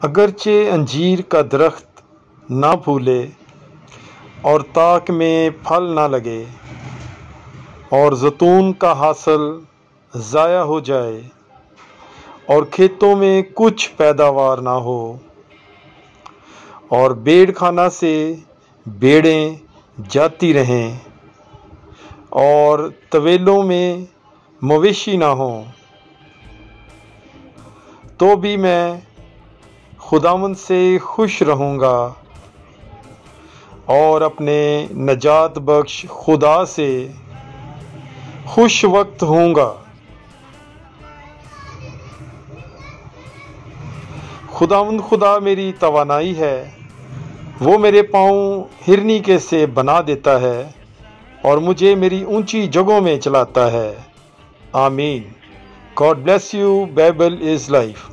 अगरचे अंजीर का दरख्त ना फूले और ताक में फल ना लगे और जैतून का हासिल ज़ाया हो जाए और खेतों में कुछ पैदावार ना हो और बेड़खाना से भेड़ें जाती रहें और तवेलों में मवेशी ना हों, तो भी मैं खुदावंद से खुश रहूँगा और अपने नजात बख्श खुदा से खुश वक्त होऊंगा। खुदावंद खुदा मेरी तवानाई है, वो मेरे पाँव हिरनी के से बना देता है और मुझे मेरी ऊंची जगहों में चलाता है। आमीन। God bless you. Bible is life.